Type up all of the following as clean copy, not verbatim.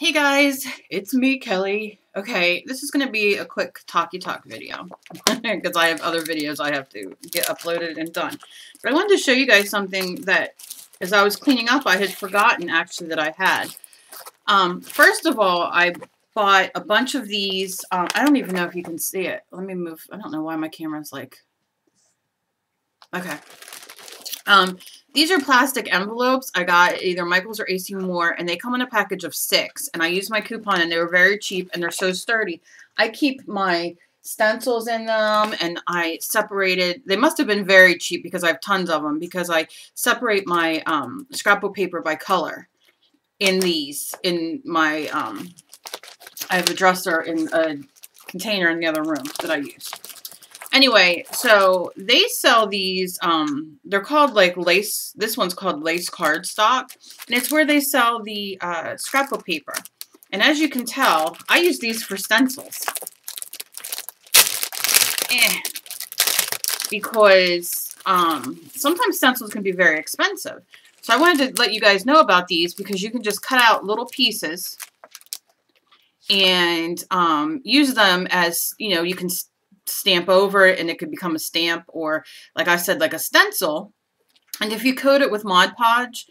Hey guys, it's me, Kelly. Okay, this is going to be a quick talk video because I have other videos I have to get uploaded and done. But I wanted to show you guys something that, as I was cleaning up, I had forgotten actually that I had. First of all, I bought a bunch of these. I don't even know if you can see it. Let me move. I don't know why my camera's like... Okay. These are plastic envelopes. I got either Michael's or AC Moore, and they come in a package of 6. And I used my coupon, and they were very cheap, and they're so sturdy. I keep my stencils in them, and I separated. They must have been very cheap because I have tons of them, because I separate my scrapbook paper by color in these. In my, I have a dresser in a container in the other room that I use. Anyway, so they sell these, they're called like lace, this one's called lace cardstock, and it's where they sell the scrapbook paper. And as you can tell, I use these for stencils. Because sometimes stencils can be very expensive. So I wanted to let you guys know about these because you can just cut out little pieces and use them as, you know, you can stamp over it and it could become a stamp, or like I said, like a stencil. And if you coat it with Mod Podge,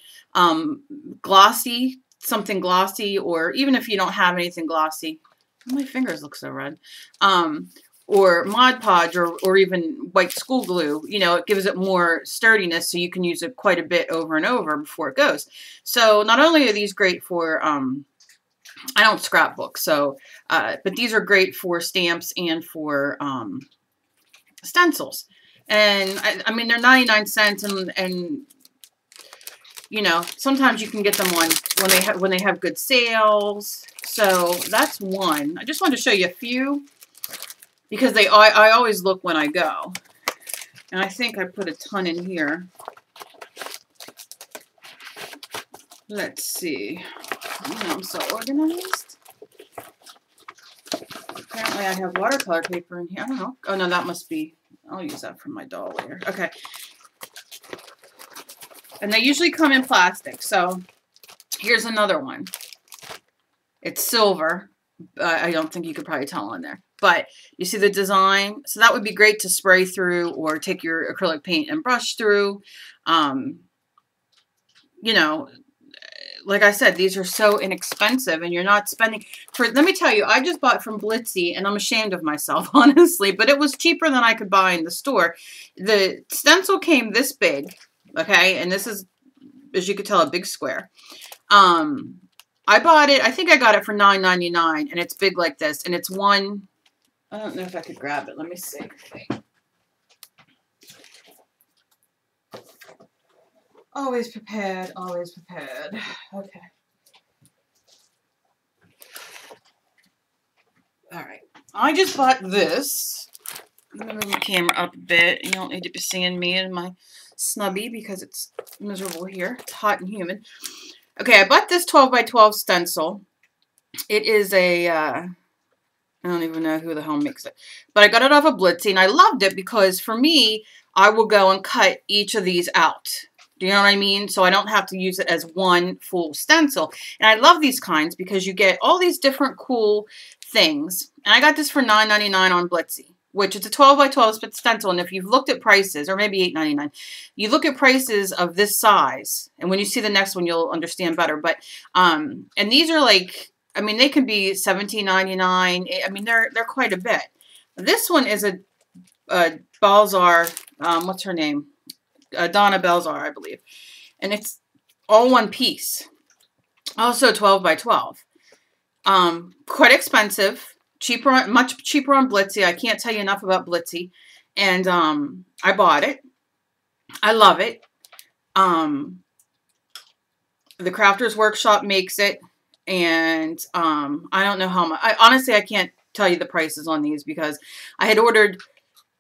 glossy, something glossy, or even if you don't have anything glossy, my fingers look so red, or Mod Podge, or even white school glue, you know, it gives it more sturdiness, so you can use it quite a bit over and over before it goes. So not only are these great for I don't scrapbook, so, but these are great for stamps and for stencils. And, I mean, they're 99 cents, and, you know, sometimes you can get them on when they have good sales. So that's one. I just wanted to show you a few, because I always look when I go. And I think I put a ton in here. Let's see. You know, I'm so organized. Apparently I have watercolor paper in here. I don't know. Oh, no, that must be... I'll use that for my doll later. Okay. And they usually come in plastic. So here's another one. It's silver. I don't think you could probably tell on there. But you see the design? So that would be great to spray through or take your acrylic paint and brush through. You know... Like I said, these are so inexpensive, and you're not spending for, let me tell you, I just bought from Blitsy, and I'm ashamed of myself, honestly, but it was cheaper than I could buy in the store. The stencil came this big, okay, and this is, as you could tell, a big square. I bought it, I think I got it for $9.99, and it's big like this, and it's one, I don't know if I could grab it, let me see. Always prepared, always prepared. Okay. Alright. I just bought this. Let me move my camera up a bit. You don't need to be seeing me in my snubby because it's miserable here. It's hot and humid. Okay, I bought this 12 by 12 stencil. It is a, I don't even know who the hell makes it. But I got it off of Blitsy, and I loved it because for me, I will go and cut each of these out. Do you know what I mean? So I don't have to use it as one full stencil. And I love these kinds because you get all these different cool things. And I got this for $9.99 on Blitsy, which is a 12 by 12 stencil. And if you've looked at prices, or maybe $8.99, you look at prices of this size. And when you see the next one, you'll understand better. But, and these are like, I mean, they can be $17.99. I mean, they're quite a bit. This one is a Balzar, what's her name? Donna Belzar, I believe. And it's all one piece. Also 12 by 12. Quite expensive. Cheaper, much cheaper on Blitsy. I can't tell you enough about Blitsy. And I bought it. I love it. The Crafters Workshop makes it. And I don't know how much. Honestly, I can't tell you the prices on these because I had ordered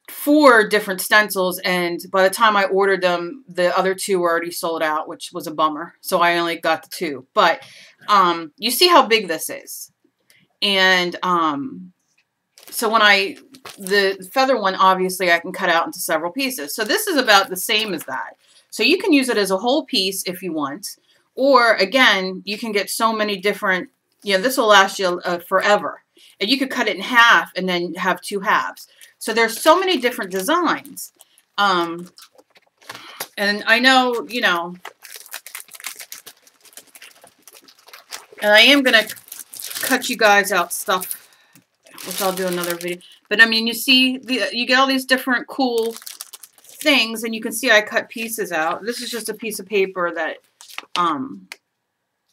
4 different stencils, and by the time I ordered them, the other 2 were already sold out, which was a bummer. So I only got the 2. But you see how big this is. And so when the feather one, obviously I can cut out into several pieces. So this is about the same as that. So you can use it as a whole piece if you want. Or again, you can get so many different You know, this will last you forever. And you could cut it in half and then have 2 halves. So there's so many different designs. And I know, you know, and I am going to cut you guys out stuff, which I'll do another video. But I mean, you see, you get all these different cool things, and you can see I cut pieces out. This is just a piece of paper that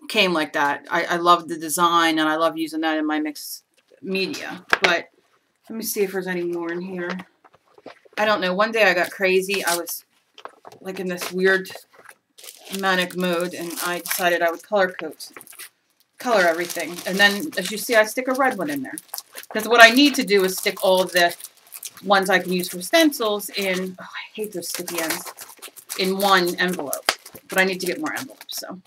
came like that. I love the design, and I love using that in my mixed media. But let me see if there's any more in here. I don't know. One day I got crazy. I was like in this weird manic mode, and I decided I would color everything. And then, as you see, I stick a red one in there. Because what I need to do is stick all of the ones I can use for stencils in, oh, I hate those sticky ends, in one envelope. But I need to get more envelopes, so.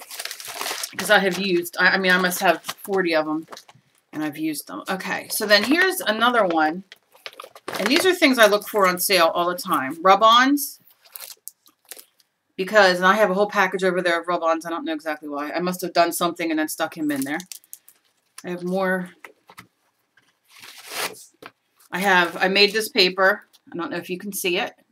Because I have used, I mean, I must have 40 of them, and I've used them. Okay, so then here's another one. And these are things I look for on sale all the time. Rub-ons. Because, and I have a whole package over there of rub-ons. I don't know exactly why. I must have done something and then stuck him in there. I have more. I made this paper. I don't know if you can see it. It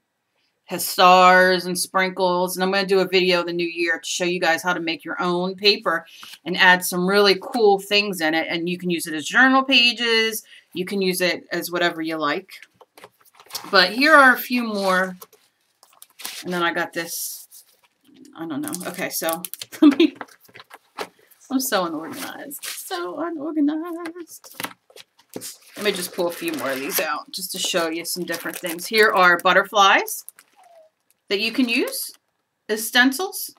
has stars and sprinkles. And I'm going to do a video the new year to show you guys how to make your own paper and add some really cool things in it. And you can use it as journal pages. You can use it as whatever you like. But here are a few more. And then I got this. I don't know. Okay, so I'm so unorganized. So unorganized. Let me just pull a few more of these out just to show you some different things. Here are butterflies that you can use as stencils.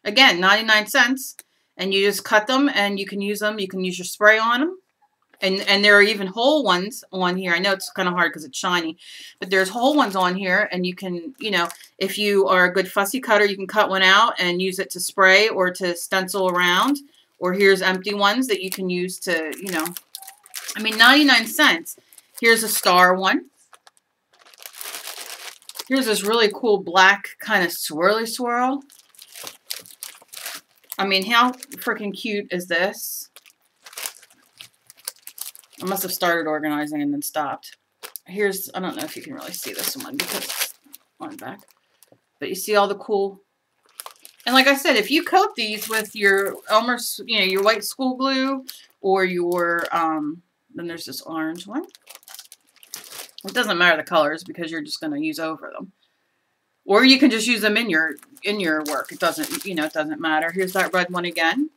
Again, 99 cents. And you just cut them and you can use them. You can use your spray on them. And there are even whole ones on here. I know it's kind of hard because it's shiny. But there's whole ones on here. And you can, you know, if you are a good fussy cutter, you can cut one out and use it to spray or to stencil around. Or here's empty ones that you can use to, you know. I mean, 99 cents. Here's a star one. Here's this really cool black kind of swirly swirl. I mean, how freaking cute is this? I must have started organizing and then stopped. Here's, I don't know if you can really see this one because it's on the back. But you see all the cool. And like I said, if you coat these with your Elmer's, you know, your white school glue or your, then there's this orange one. It doesn't matter the colors because you're just going to use over them. Or you can just use them in your work. It doesn't, you know, it doesn't matter. Here's that red one again.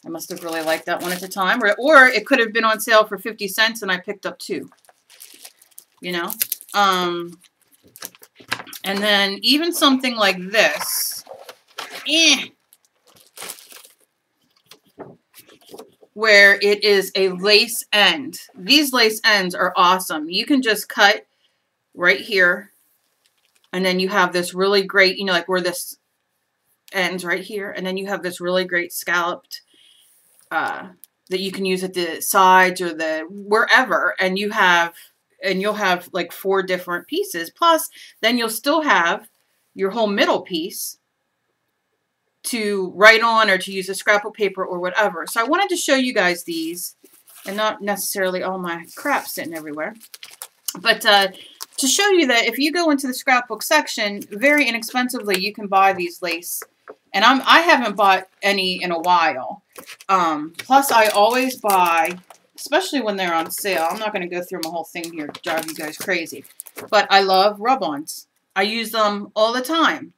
I must have really liked that one at the time. Or it could have been on sale for 50 cents and I picked up 2. You know? And then even something like this. Where it is a lace end. These lace ends are awesome. You can just cut right here. And then you have this really great, you know, like where this ends right here. And then you have this really great scalloped that you can use at the sides or the wherever. And you'll have like 4 different pieces. Plus, then you'll still have your whole middle piece to write on or to use a scrapbook paper or whatever. So I wanted to show you guys these and not necessarily all my crap sitting everywhere. But to show you that if you go into the scrapbook section, very inexpensively, you can buy these lace. And I haven't bought any in a while. Plus, I always buy, especially when they're on sale. I'm not going to go through my whole thing here to drive you guys crazy. But I love rub-ons. I use them all the time.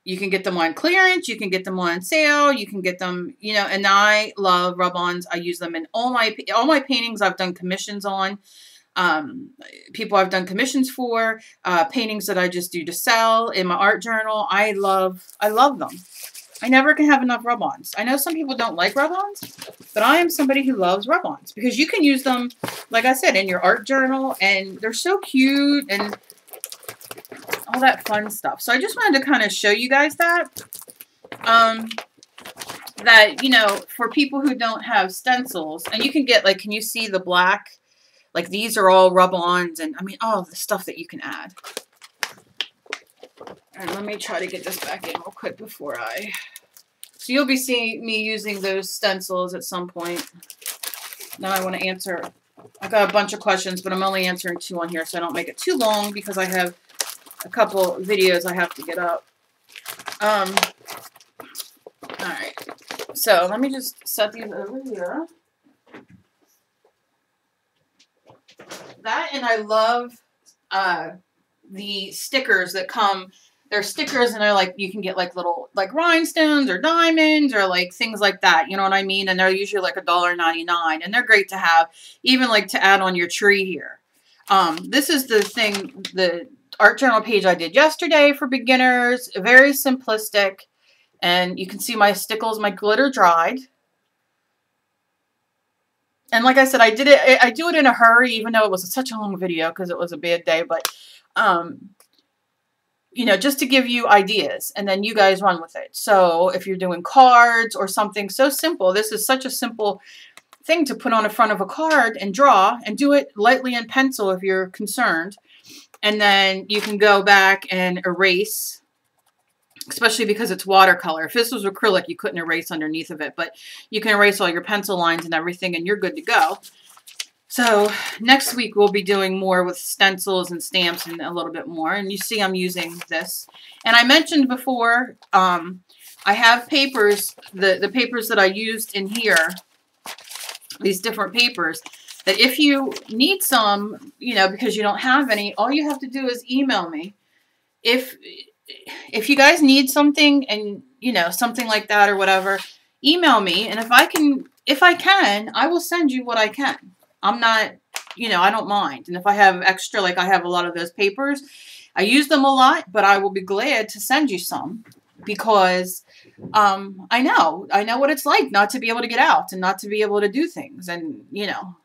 You can get them on clearance. You can get them on sale. You can get them, you know, and I love rub-ons. I use them in all my paintings I've done commissions on. People I've done commissions for, paintings that I just do to sell in my art journal. I love them. I never can have enough rub-ons. I know some people don't like rub-ons, but I am somebody who loves rub-ons because you can use them, like I said, in your art journal, and they're so cute and all that fun stuff. So I just wanted to kind of show you guys that, that, you know, for people who don't have stencils, and you can get, like, can you see the black? Like, these are all rub-ons, and, I mean, all the stuff that you can add. And let me try to get this back in real quick before I So you'll be seeing me using those stencils at some point. Now I want to answer. I got a bunch of questions, but I'm only answering 2 on here, so I don't make it too long because I have a couple videos I have to get up. Alright. So let me just set these over here. That, and I love the stickers that come. They're stickers, and they're like, you can get like little like rhinestones or diamonds or like things like that. You know what I mean? And they're usually like $1.99, and they're great to have, even like to add on your tree here. This is the thing, the art journal page I did yesterday for beginners. Very simplistic, and you can see my Stickles, my glitter dried. And like I said, I do it in a hurry, even though it was such a long video because it was a bad day. But, you know, just to give you ideas, and then you guys run with it. So if you're doing cards or something so simple, this is such a simple thing to put on the front of a card and draw, and do it lightly in pencil if you're concerned. And then you can go back and erase, especially because it's watercolor. If this was acrylic, you couldn't erase underneath of it, but you can erase all your pencil lines and everything, and you're good to go. So next week we'll be doing more with stencils and stamps and a little bit more. And you see I'm using this. And I mentioned before, I have papers, the papers that I used in here, these different papers, that if you need some, you know, because you don't have any, all you have to do is email me. If you guys need something, and, you know, something like that or whatever, email me. And if I can, I will send you what I can. I'm not, you know, I don't mind. And if I have extra, like I have a lot of those papers, I use them a lot, but I will be glad to send you some, because I know what it's like not to be able to get out and not to be able to do things. And, you know,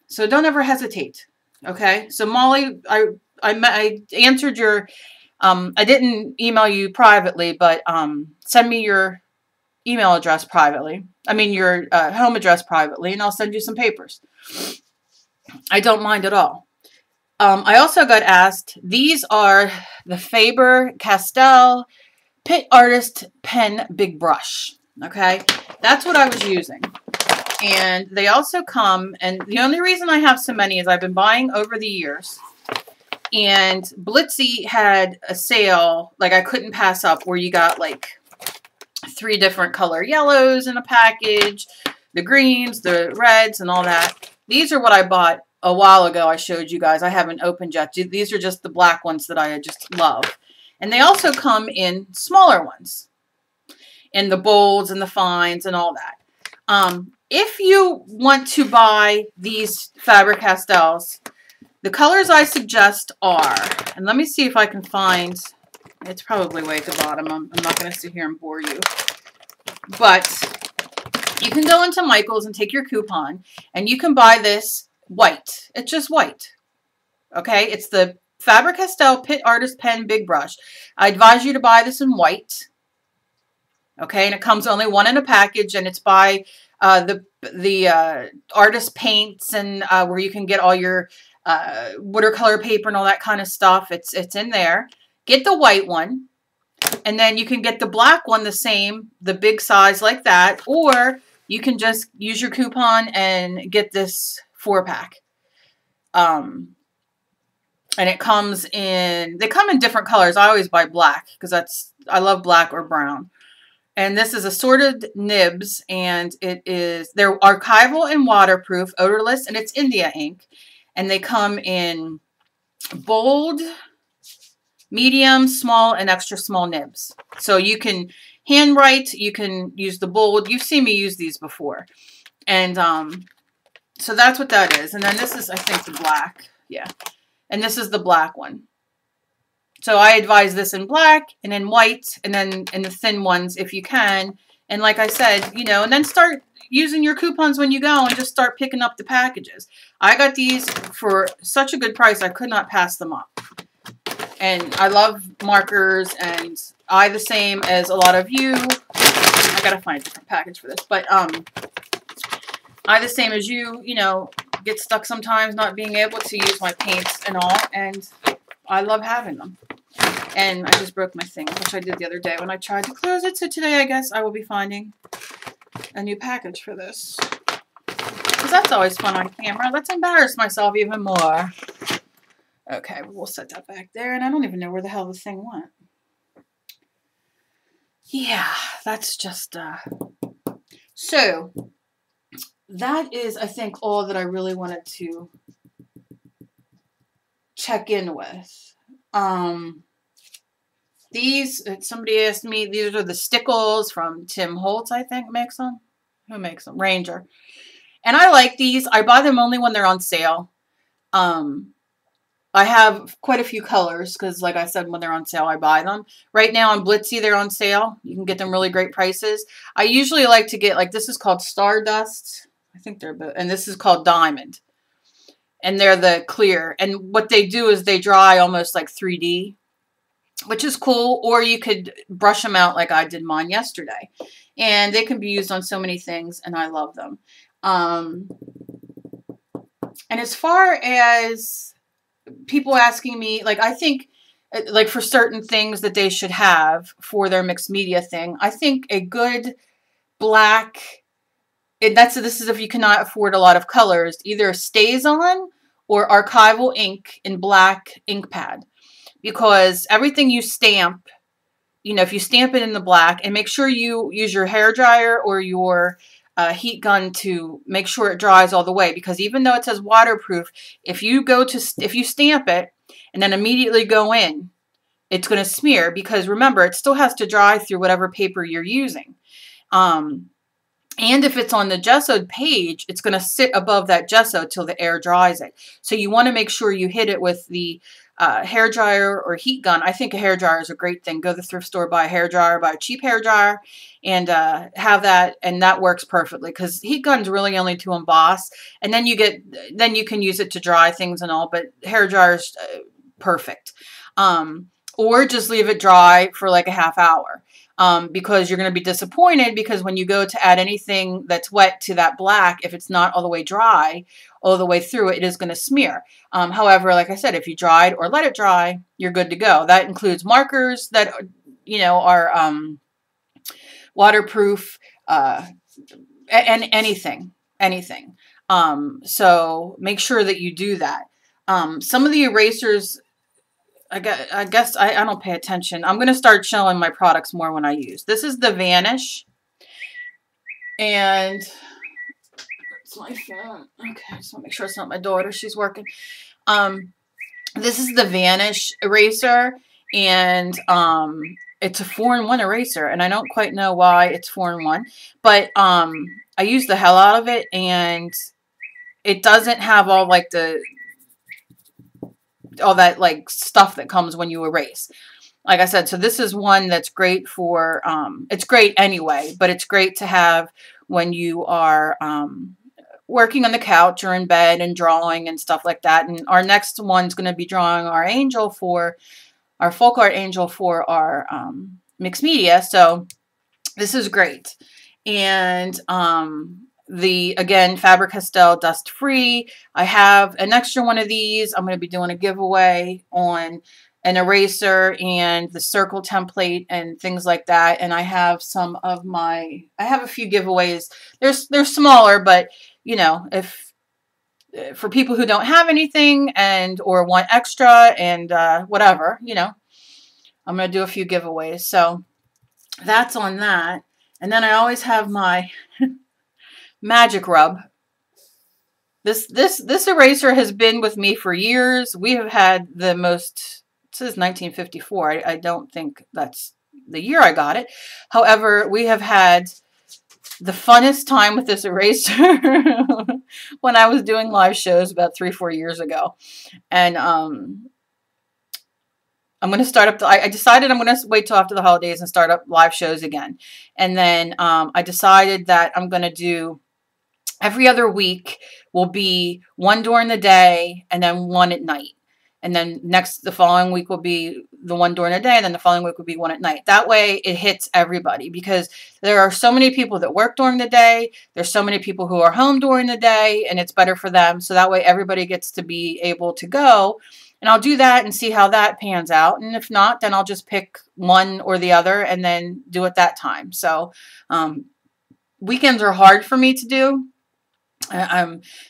so don't ever hesitate. Okay. So Molly, I answered your, I didn't email you privately, but send me your email address privately. I mean, your home address privately, and I'll send you some papers. I don't mind at all. I also got asked, these are the Faber-Castell Pit Artist Pen Big Brush. Okay, that's what I was using. And they also come, and the only reason I have so many is I've been buying over the years. And Blitzy had a sale, like I couldn't pass up, where you got like 3 different color yellows in a package, the greens, the reds, and all that. These are what I bought a while ago. I showed you guys. I haven't opened yet. These are just the black ones that I just love. And they also come in smaller ones, in the bolds and the fines and all that. If you want to buy these Faber-Castells, the colors I suggest are, and let me see if I can find, it's probably way at the bottom. I'm not going to sit here and bore you. But you can go into Michael's and take your coupon, and you can buy this white. It's just white. Okay? It's the Faber-Castell Pit Artist Pen Big Brush. I advise you to buy this in white. Okay? And it comes only 1 in a package, and it's by the artist paints, and where you can get all your watercolor paper and all that kind of stuff. It's in there. Get the white one, and then you can get the black one the same, the big size like that, or you can just use your coupon and get this 4-pack. And it comes in, they come in different colors. I always buy black because I love black or brown. And this is assorted nibs, and they're archival and waterproof, odorless, and it's India ink. And they come in bold, medium, small, and extra small nibs. So you can handwrite, you can use the bold. You've seen me use these before. And so that's what that is. And then this is, I think, the black. Yeah. And this is the black one. So I advise this in black and in white, and then in the thin ones if you can. And like I said, you know, and then start using your coupons when you go and just start picking up the packages. I got these for such a good price, I could not pass them up. And I love markers, and I, the same as a lot of you, I gotta find a different package for this, but I, the same as you, you know, get stuck sometimes not being able to use my paints and all, and I love having them. And I just broke my thing, which I did the other day when I tried to close it. So today I guess I will be finding a new package for this. Because that's always fun on camera. Let's embarrass myself even more. Okay, we'll set that back there. And I don't even know where the hell the thing went. Yeah, that's just... So, that is, I think, all that I really wanted to check in with. These, somebody asked me, these are the Stickles from Tim Holtz, I think, makes them. Who makes them? Ranger. And I like these. I buy them only when they're on sale. I have quite a few colors because, like I said, when they're on sale, I buy them. Right now on Blitsy, they're on sale. You can get them really great prices. I usually like to get, like, this is called Stardust. I think they're both, and this is called Diamond. And they're the clear. And what they do is they dry almost like 3D, which is cool. Or you could brush them out like I did mine yesterday. And they can be used on so many things, and I love them. And as far as people asking me, like, I think, like, for certain things that they should have for their mixed media thing, I think a good black, this is if you cannot afford a lot of colors, either stays on or archival ink in black ink pad. Because everything you stamp, you know, if you stamp it in the black, and make sure you use your hair dryer or your heat gun to make sure it dries all the way, because even though it says waterproof, if you stamp it and then immediately go in, it's going to smear, because remember, it still has to dry through whatever paper you're using. And if it's on the gessoed page, it's going to sit above that gesso till the air dries it. So you want to make sure you hit it with the hair dryer or heat gun. I think a hair dryer is a great thing. Go to the thrift store, buy a hair dryer, buy a cheap hair dryer, and have that, and that works perfectly, because heat gun's really only to emboss, and then you can use it to dry things and all, but hair dryer's perfect. Or just leave it dry for like a half hour. Because you're going to be disappointed, because when you go to add anything that's wet to that black, if it's not all the way dry, all the way through, it is going to smear. However, like I said, if you dried or let it dry, you're good to go. That includes markers that, you know, are waterproof, and anything. So make sure that you do that. Some of the erasers, I guess I don't pay attention. I'm going to start showing my products more when I use. This is the Vanish. And it's my phone. Okay, I just want to make sure it's not my daughter. She's working. This is the Vanish eraser. And it's a 4-in-1 eraser. And I don't quite know why it's 4-in-1. But I use the hell out of it. And it doesn't have all like all that like stuff that comes when you erase. Like I said, so this is one that's great for, it's great anyway, but it's great to have when you are working on the couch or in bed and drawing and stuff like that. And our next one's going to be drawing our angel for, our folk art angel for our mixed media. So this is great. And again, Faber-Castell dust free. I have an extra one of these. I'm going to be doing a giveaway on an eraser and the circle template and things like that. And I have some of I have a few giveaways. They're smaller, but you know, for people who don't have anything or want extra and whatever, you know, I'm going to do a few giveaways. So that's on that. And then I always have my Magic Rub. This eraser has been with me for years. We have had the most, it says 1954. I don't think that's the year I got it. However, we have had the funnest time with this eraser when I was doing live shows about 3-4 years ago. And I'm going to start up, I decided I'm going to wait till after the holidays and start up live shows again. And then I decided that I'm going to do every other week will be one during the day and then one at night. And then the following week will be the one during the day, and then the following week will be one at night. That way it hits everybody, because there are so many people that work during the day. There's so many people who are home during the day, and it's better for them. So that way everybody gets to be able to go And I'll do that and see how that pans out. And if not, then I'll just pick one or the other and then do it that time. So weekends are hard for me to do.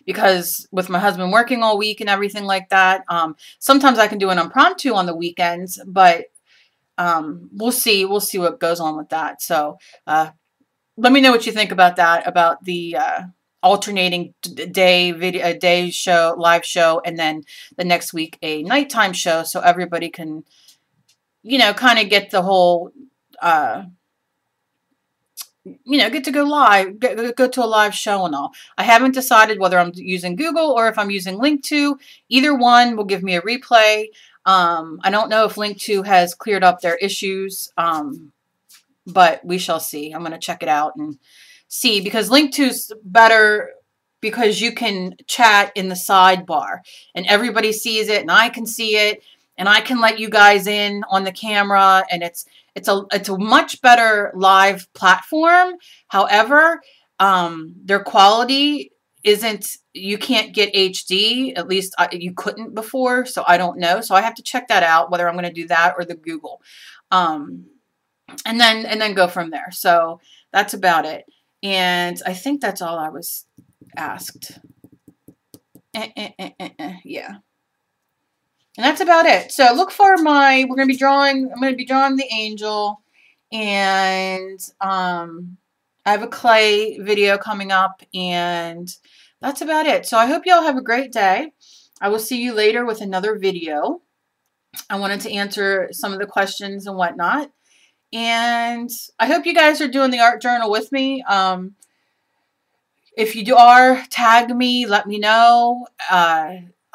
Because with my husband working all week and everything like that, sometimes I can do an impromptu on the weekends, but we'll see what goes on with that. So let me know what you think about that, about the alternating day video, a day show, live show, and then the next week a nighttime show, so everybody can, you know, kind of get the whole you know, get to go live, go to a live show and all. I haven't decided whether I'm using Google or if I'm using Link2. Either one will give me a replay. I don't know if Link2 has cleared up their issues, but we shall see. I'm going to check it out and see, because Link2's better because you can chat in the sidebar and everybody sees it and I can see it and I can let you guys in on the camera, and it's a much better live platform. However, their quality isn't, you can't get HD, at least you couldn't before, so I don't know. So I have to check that out, whether I'm going to do that or the Google. And then go from there. So that's about it. And I think that's all I was asked. Yeah. And that's about it. So look for I'm going to be drawing the angel, and I have a clay video coming up, and that's about it. So I hope y'all have a great day. I will see you later with another video. I wanted to answer some of the questions and whatnot. And I hope you guys are doing the art journal with me. If you are, tag me, let me know.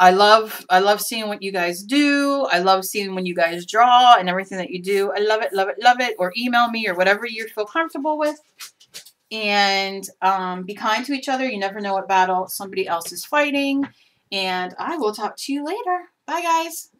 I love seeing what you guys do. I love seeing when you guys draw and everything that you do. I love it, love it, love it. Or email me or whatever you feel comfortable with. And be kind to each other. You never know what battle somebody else is fighting. And I will talk to you later. Bye, guys.